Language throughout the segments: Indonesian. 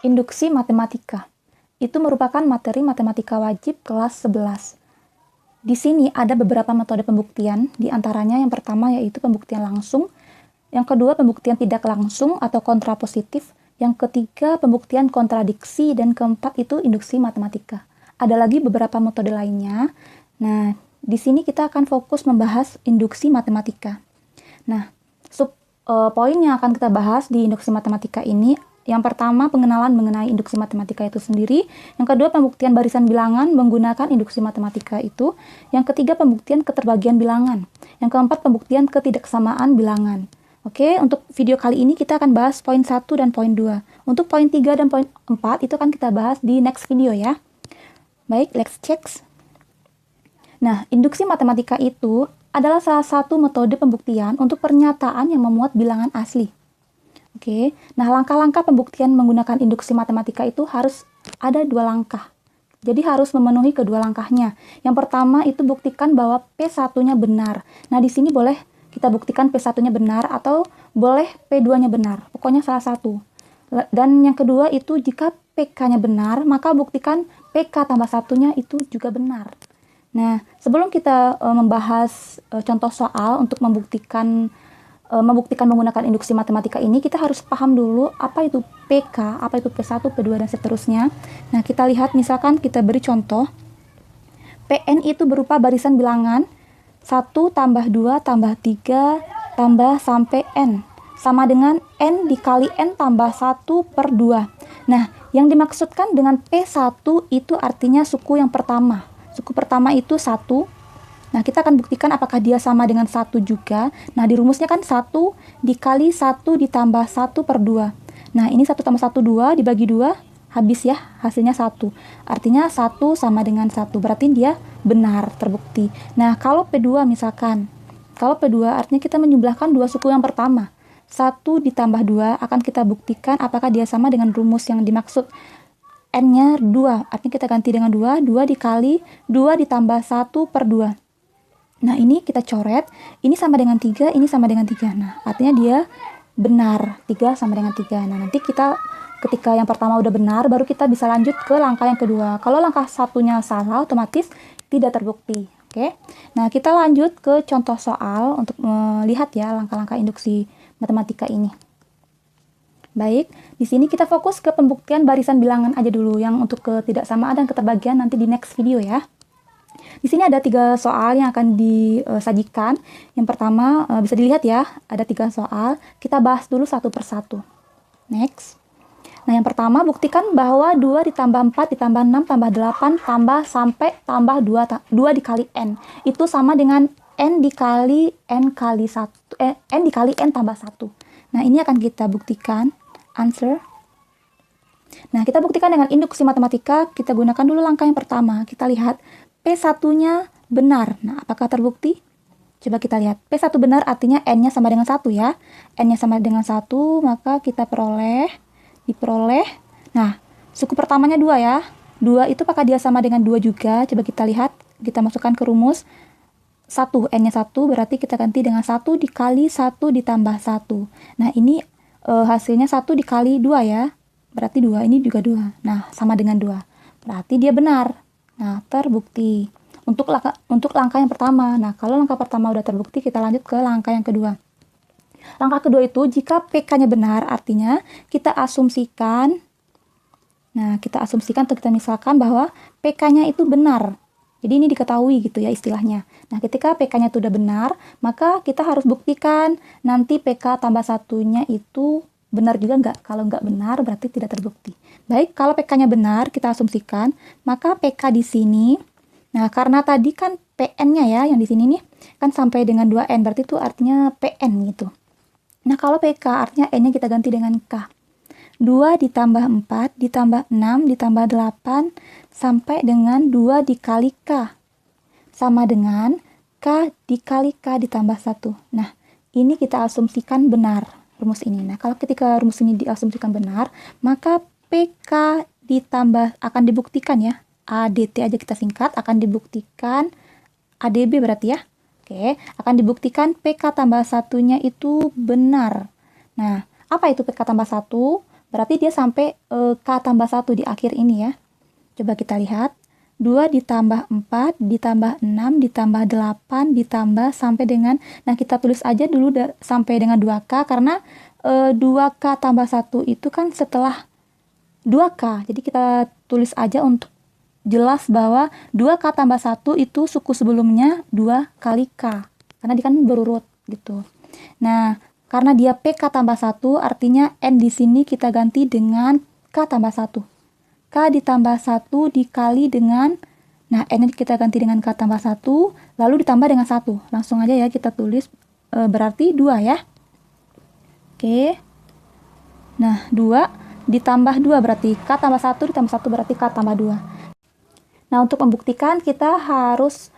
Induksi matematika. Itu merupakan materi matematika wajib kelas 11. Di sini ada beberapa metode pembuktian, di antaranya yang pertama yaitu pembuktian langsung, yang kedua pembuktian tidak langsung atau kontrapositif, yang ketiga pembuktian kontradiksi, dan keempat itu induksi matematika. Ada lagi beberapa metode lainnya. Nah, di sini kita akan fokus membahas induksi matematika. Nah, poin yang akan kita bahas di induksi matematika ini, yang pertama pengenalan mengenai induksi matematika itu sendiri, yang kedua pembuktian barisan bilangan menggunakan induksi matematika itu, yang ketiga pembuktian keterbagian bilangan, yang keempat pembuktian ketidaksamaan bilangan. Oke, untuk video kali ini kita akan bahas poin 1 dan poin 2. Untuk poin 3 dan poin 4 itu akan kita bahas di next video ya. Baik, let's check. Nah, induksi matematika itu adalah salah satu metode pembuktian untuk pernyataan yang memuat bilangan asli. Oke, nah langkah-langkah pembuktian menggunakan induksi matematika itu harus ada 2 langkah. Jadi harus memenuhi kedua langkahnya. Yang pertama itu buktikan bahwa P1-nya benar. Nah, di sini boleh kita buktikan P1-nya benar atau boleh P2-nya benar. Pokoknya salah satu. Dan yang kedua itu jika PK-nya benar, maka buktikan PK tambah 1-nya itu juga benar. Nah, sebelum kita membahas contoh soal untuk membuktikan menggunakan induksi matematika ini, kita harus paham dulu apa itu PK, apa itu P1, P2, dan seterusnya. Nah, kita lihat misalkan kita beri contoh. PN itu berupa barisan bilangan 1 tambah 2 tambah 3 tambah sampai N. Sama dengan N dikali N tambah 1 per 2. Nah, yang dimaksudkan dengan P1 itu artinya suku yang pertama. Suku pertama itu 1. Nah, kita akan buktikan apakah dia sama dengan 1 juga. Nah, di rumusnya kan 1 dikali 1 ditambah 1 per 2. Nah, ini 1 tambah 1, 2, dibagi 2, habis ya, hasilnya 1. Artinya 1 sama dengan 1, berarti dia benar, terbukti. Nah, kalau P2 misalkan, kalau P2 artinya kita menjumlahkan 2 suku yang pertama. 1 ditambah 2 akan kita buktikan apakah dia sama dengan rumus yang dimaksud. N-nya 2, artinya kita ganti dengan 2, 2 dikali 2 ditambah 1 per 2. Nah, ini kita coret, ini sama dengan 3, ini sama dengan 3. Nah, artinya dia benar, 3 sama dengan 3. Nah, nanti kita ketika yang pertama udah benar, baru kita bisa lanjut ke langkah yang kedua. Kalau langkah satunya salah, otomatis tidak terbukti. Oke. Nah, kita lanjut ke contoh soal untuk melihat ya langkah-langkah induksi matematika ini. Baik, di sini kita fokus ke pembuktian barisan bilangan aja dulu, yang untuk ketidaksamaan dan keterbagian nanti di next video ya. Di sini ada 3 soal yang akan disajikan. Yang pertama bisa dilihat ya, ada 3 soal. Kita bahas dulu satu persatu. Next. Nah, yang pertama buktikan bahwa 2 ditambah 4 ditambah 6 tambah 8 tambah sampai tambah 2 dikali N. Itu sama dengan N dikali N kali 1, N dikali N tambah 1. Nah, ini akan kita buktikan. Answer. Nah, kita buktikan dengan induksi matematika. Kita gunakan dulu langkah yang pertama. Kita lihat P1-nya benar. Nah, apakah terbukti? Coba kita lihat. P1 benar artinya N-nya sama dengan 1 ya. N-nya sama dengan 1, maka kita diperoleh. Nah, suku pertamanya 2 ya. 2 itu apakah dia sama dengan 2 juga? Coba kita lihat. Kita masukkan ke rumus. 1, N-nya 1, berarti kita ganti dengan 1 dikali 1 ditambah 1. Nah, ini hasilnya 1 dikali 2 ya. Berarti 2, ini juga 2. Nah, sama dengan 2. Berarti dia benar. Nah, terbukti. Untuk langkah yang pertama. Nah, kalau langkah pertama udah terbukti, kita lanjut ke langkah yang kedua. Langkah kedua itu, jika PK-nya benar, artinya kita asumsikan, atau kita misalkan bahwa PK-nya itu benar. Jadi ini diketahui gitu ya istilahnya. Nah, ketika PK-nya itu udah benar, maka kita harus buktikan nanti PK tambah 1-nya itu benar juga nggak. Kalau nggak benar, berarti tidak terbukti. Baik, kalau PK-nya benar, kita asumsikan, maka PK di sini, nah karena tadi kan PN-nya ya, yang di sini nih, kan sampai dengan 2N, berarti itu artinya PN gitu. Nah, kalau PK artinya N-nya kita ganti dengan K. 2 ditambah 4 ditambah 6 ditambah 8 sampai dengan 2 dikali K. Sama dengan K dikali K ditambah 1. Nah, ini kita asumsikan benar rumus ini. Nah, kalau ketika rumus ini diasumsikan benar, maka PK ditambah akan dibuktikan ya. ADT aja kita singkat, akan dibuktikan ADB berarti ya. Oke, akan dibuktikan PK tambah 1-nya itu benar. Nah, apa itu PK tambah 1? Berarti dia sampai K tambah 1 di akhir ini ya. Coba kita lihat. 2 ditambah 4 ditambah 6 ditambah 8 ditambah sampai dengan, nah kita tulis aja dulu sampai dengan 2K karena 2K tambah 1 itu kan setelah 2K. Jadi kita tulis aja untuk jelas bahwa 2K tambah 1 itu suku sebelumnya 2 kali K. Karena dia kan berurut gitu. Nah, karena dia PK tambah 1, artinya N di sini kita ganti dengan K tambah 1. K ditambah 1 dikali dengan, nah N kita ganti dengan K tambah 1, lalu ditambah dengan 1. Langsung aja ya kita tulis, berarti 2 ya. Oke. Nah, 2 ditambah 2 berarti K tambah 1 ditambah 1 berarti K tambah 2. Nah, untuk membuktikan kita harus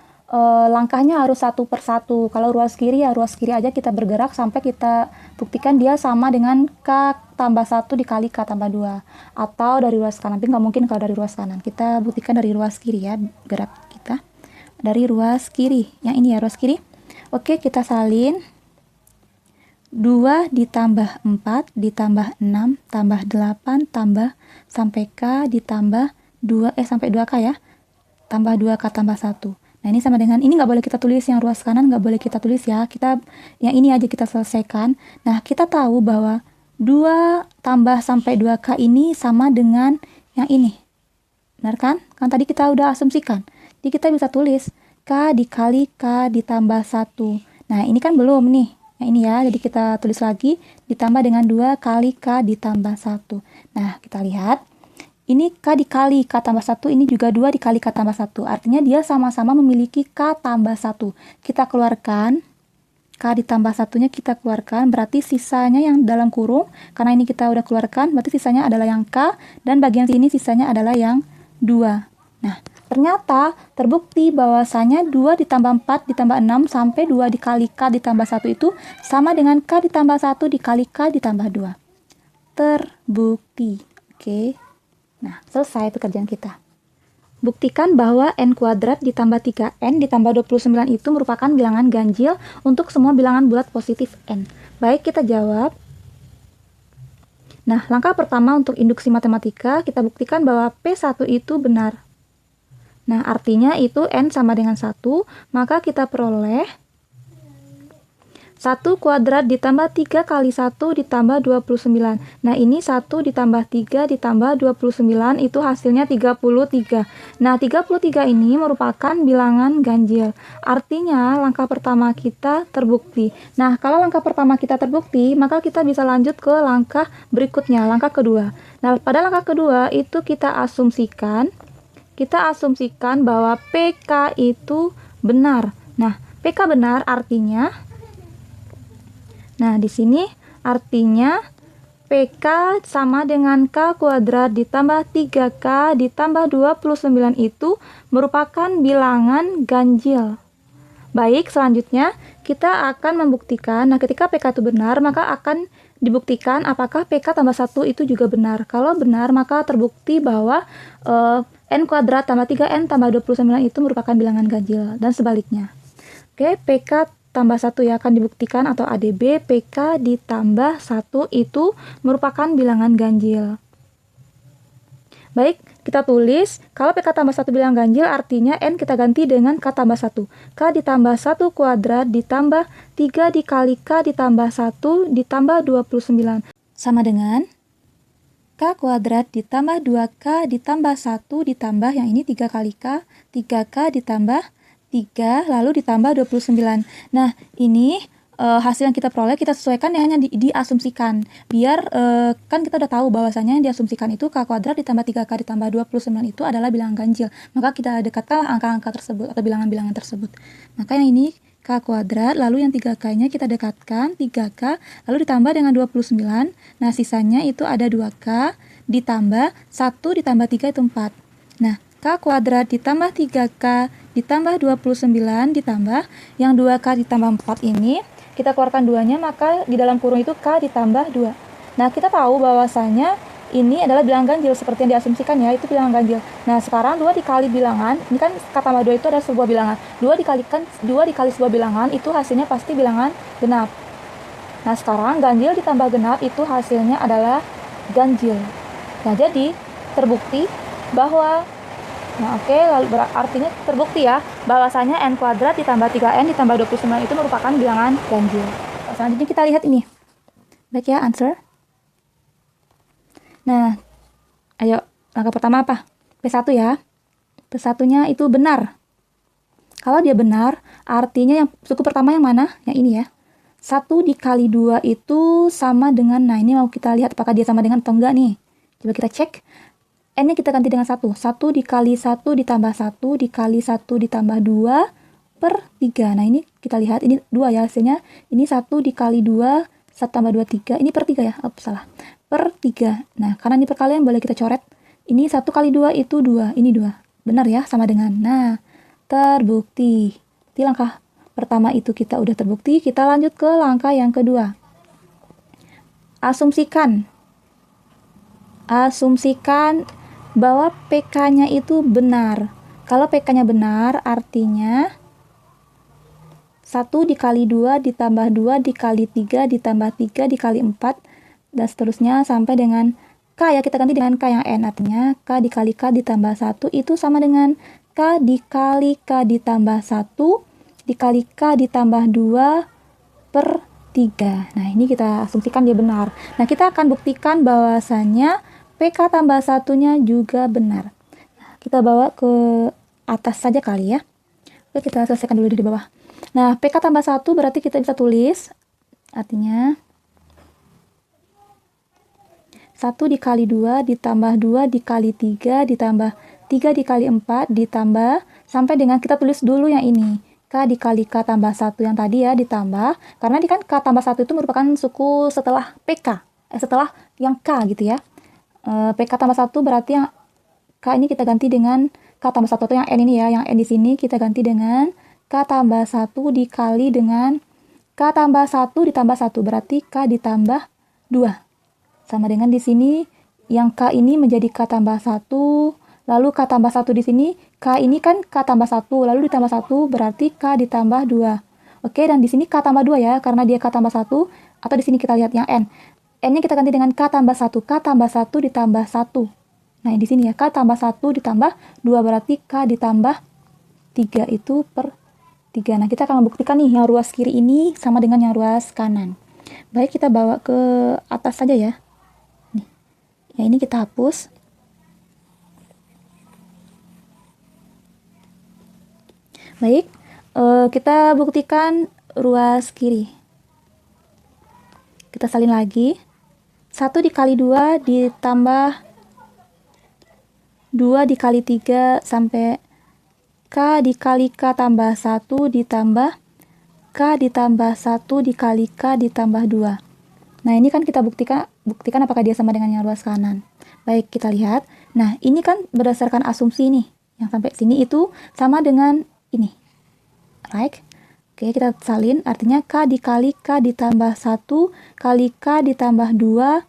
langkahnya harus satu per satu. Kalau ruas kiri ya ruas kiri aja kita bergerak sampai kita buktikan dia sama dengan K tambah 1 dikali K tambah 2. Atau dari ruas kanan, tapi nggak mungkin kalau dari ruas kanan. Kita buktikan dari ruas kiri ya, gerak kita. Dari ruas kiri, yang ini ya ruas kiri. Oke, kita salin. 2 ditambah 4 ditambah 6 tambah 8 tambah sampai K ditambah 2, sampai 2K ya. Tambah 2K tambah 1. Nah, ini sama dengan, ini nggak boleh kita tulis yang ruas kanan, nggak boleh kita tulis ya. Kita, yang ini aja kita selesaikan. Nah, kita tahu bahwa 2 tambah sampai 2K ini sama dengan yang ini. Benar kan? Kan tadi kita udah asumsikan. Jadi kita bisa tulis K dikali K ditambah 1. Nah, ini kan belum nih. Yang ini ya, jadi kita tulis lagi ditambah dengan 2 kali K ditambah 1. Nah, kita lihat. Ini K dikali K tambah 1, ini juga 2 dikali K tambah 1. Artinya dia sama-sama memiliki K tambah 1. Kita keluarkan, K ditambah 1-nya kita keluarkan, berarti sisanya yang dalam kurung, karena ini kita udah keluarkan, berarti sisanya adalah yang K, dan bagian sini sisanya adalah yang 2. Nah, ternyata terbukti bahwasanya 2 ditambah 4 ditambah 6 sampai 2 dikali K ditambah 1 itu sama dengan K ditambah 1 dikali K ditambah 2. Terbukti. Oke. Nah, selesai pekerjaan kita. Buktikan bahwa N kuadrat ditambah 3N ditambah 29 itu merupakan bilangan ganjil untuk semua bilangan bulat positif N. Baik, kita jawab. Nah, langkah pertama untuk induksi matematika, kita buktikan bahwa P1 itu benar. Nah, artinya itu N sama dengan 1, maka kita peroleh 1 kuadrat ditambah 3 kali 1 ditambah 29. Nah, ini 1 ditambah 3 ditambah 29 itu hasilnya 33. Nah, 33 ini merupakan bilangan ganjil. Artinya, langkah pertama kita terbukti. Nah, kalau langkah pertama kita terbukti, maka kita bisa lanjut ke langkah berikutnya, langkah kedua. Nah, pada langkah kedua itu kita asumsikan bahwa PK itu benar. Nah, PK benar artinya, nah, di sini artinya PK sama dengan K kuadrat ditambah 3K ditambah 29 itu merupakan bilangan ganjil. Baik, selanjutnya kita akan membuktikan, nah ketika PK itu benar, maka akan dibuktikan apakah PK tambah 1 itu juga benar. Kalau benar, maka terbukti bahwa N kuadrat tambah 3N tambah 29 itu merupakan bilangan ganjil, dan sebaliknya. Oke, PK tambah 1 ya akan dibuktikan, atau ADB PK ditambah 1 itu merupakan bilangan ganjil. Baik, kita tulis kalau PK tambah 1 bilangan ganjil artinya N kita ganti dengan K tambah 1. K ditambah 1 kuadrat ditambah 3 dikali K ditambah 1 ditambah 29 sama dengan K kuadrat ditambah 2K ditambah 1 ditambah yang ini 3 kali K, 3K ditambah 3 lalu ditambah 29. Nah, ini hasil yang kita peroleh kita sesuaikan hanya diasumsikan. Biar kan kita udah tahu bahwasanya yang diasumsikan itu K kuadrat ditambah 3K ditambah 29 itu adalah bilangan ganjil. Maka kita dekatkanlah angka-angka tersebut atau bilangan-bilangan tersebut. Maka yang ini K kuadrat, lalu yang 3K-nya kita dekatkan 3K, lalu ditambah dengan 29. Nah, sisanya itu ada 2K ditambah 1 ditambah 3 itu 4. Nah, K kuadrat ditambah 3K ditambah 29 ditambah yang 2K ditambah 4 ini, kita keluarkan 2-nya, maka di dalam kurung itu K ditambah 2. Nah, kita tahu bahwasanya ini adalah bilangan ganjil seperti yang diasumsikan ya, itu bilangan ganjil. Nah, sekarang 2 dikali bilangan, ini kan K tambah 2 itu adalah sebuah bilangan. 2 dikali sebuah bilangan itu hasilnya pasti bilangan genap. Nah, sekarang ganjil ditambah genap itu hasilnya adalah ganjil. Nah, jadi terbukti bahwa lalu artinya terbukti ya bahwasanya n kuadrat ditambah 3n ditambah 29 itu merupakan bilangan ganjil. Selanjutnya kita lihat ini. Baik ya, answer. Nah, ayo langkah pertama apa? P1 ya. P1-nya itu benar. Kalau dia benar, artinya yang suku pertama yang mana? Yang ini ya. 1 dikali 2 itu sama dengan, nah ini mau kita lihat apakah dia sama dengan atau enggak nih. Coba kita cek. N-nya kita ganti dengan 1. 1 dikali 1 ditambah 1 dikali 1 ditambah 2 per 3. Nah, ini kita lihat, ini 2 ya hasilnya. Ini 1 dikali 2, 1 tambah 2, 3. Ini per 3 ya? Oh, salah. Per 3. Nah, karena ini perkalian boleh kita coret. Ini 1 kali 2 itu 2. Ini 2. Benar ya? Sama dengan. Nah, terbukti. Di langkah pertama itu kita udah terbukti. Kita lanjut ke langkah yang kedua. Asumsikan bahwa PK-nya itu benar. Kalau PK-nya benar, artinya 1 dikali 2 ditambah 2 dikali 3 ditambah 3 dikali 4 dan seterusnya sampai dengan K ya, kita ganti dengan K yang N. Artinya K dikali K ditambah 1 itu sama dengan K dikali K ditambah 1 dikali K ditambah 2 per 3. Nah, ini kita asumsikan dia benar. Nah, kita akan buktikan bahwasannya PK tambah 1-nya juga benar. Nah, kita bawa ke atas saja kali ya. Oke, kita selesaikan dulu di bawah. Nah, PK tambah 1 berarti kita bisa tulis. Artinya 1 dikali 2 ditambah 2 dikali 3 ditambah 3 dikali 4 ditambah sampai dengan kita tulis dulu yang ini. K dikali K tambah 1 yang tadi ya ditambah. Karena kan K tambah 1 itu merupakan suku setelah PK. Setelah yang K gitu ya. PK tambah 1 berarti yang K ini kita ganti dengan K tambah 1 atau yang N ini ya. Yang N di sini kita ganti dengan K tambah 1 dikali dengan K tambah 1 ditambah 1. Berarti K ditambah 2. Sama dengan di sini yang K ini menjadi K tambah 1. Lalu K tambah 1 di sini. K ini kan K tambah 1. Lalu ditambah 1 berarti K ditambah 2. Oke, dan di sini K tambah 2 ya. Karena dia K tambah 1. Atau di sini kita lihat yang N. N-nya kita ganti dengan K tambah 1. K tambah 1 ditambah 1. Nah, di sini ya. K tambah 1 ditambah 2 berarti K ditambah 3 itu per 3. Nah, kita akan membuktikan nih yang ruas kiri ini sama dengan yang ruas kanan. Baik, kita bawa ke atas saja ya. Nih. Ya, ini kita hapus. Baik, kita buktikan ruas kiri. Kita salin lagi. 1 dikali 2 ditambah 2 dikali 3 sampai K dikali K tambah 1 ditambah K ditambah 1 dikali K ditambah 2. Nah, ini kan kita buktikan apakah dia sama dengan yang ruas kanan. Baik, kita lihat. Nah, ini kan berdasarkan asumsi nih. Yang sampai sini itu sama dengan ini. Right? Oke, kita salin. Artinya K dikali K ditambah 1 kali K ditambah 2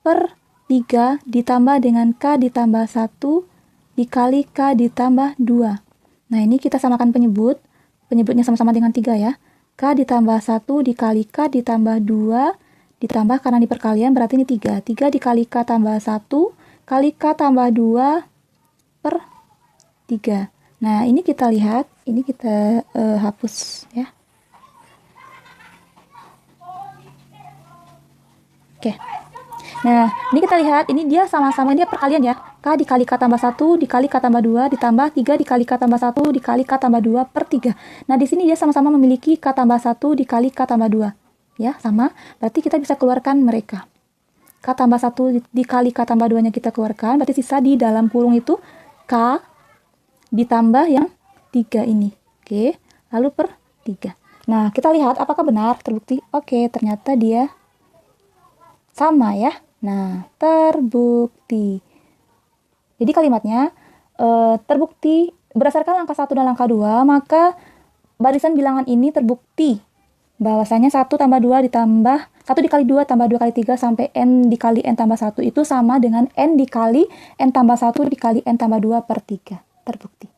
per 3 ditambah dengan K ditambah 1 dikali K ditambah 2. Nah, ini kita samakan penyebut. Penyebutnya sama-sama dengan 3 ya. K ditambah 1 dikali K ditambah 2 ditambah karena di perkalian berarti ini 3. 3 dikali K tambah 1 kali K tambah 2 per 3. Nah, ini kita lihat. Ini kita hapus ya. Oke. Nah, ini kita lihat. Ini dia sama-sama, dia perkalian ya. K dikali K tambah 1 dikali K tambah 2 ditambah 3 dikali K tambah 1 dikali K tambah 2 per 3. Nah, di sini dia sama-sama memiliki K tambah 1 dikali K tambah 2. Ya, sama. Berarti kita bisa keluarkan mereka. K tambah 1 dikali K tambah 2-nya kita keluarkan. Berarti sisa di dalam kurung itu K ditambah yang 3 ini. Oke, lalu per 3. Nah, kita lihat apakah benar terbukti. Oke, ternyata dia sama ya. Nah, terbukti. Jadi kalimatnya terbukti berdasarkan langkah 1 dan langkah 2, maka barisan bilangan ini terbukti bahwasanya 1 tambah 2 ditambah 1 dikali 2 tambah 2 kali 3 sampai N dikali N tambah 1 itu sama dengan N dikali N tambah 1 dikali N tambah 2 per 3. Terbukti.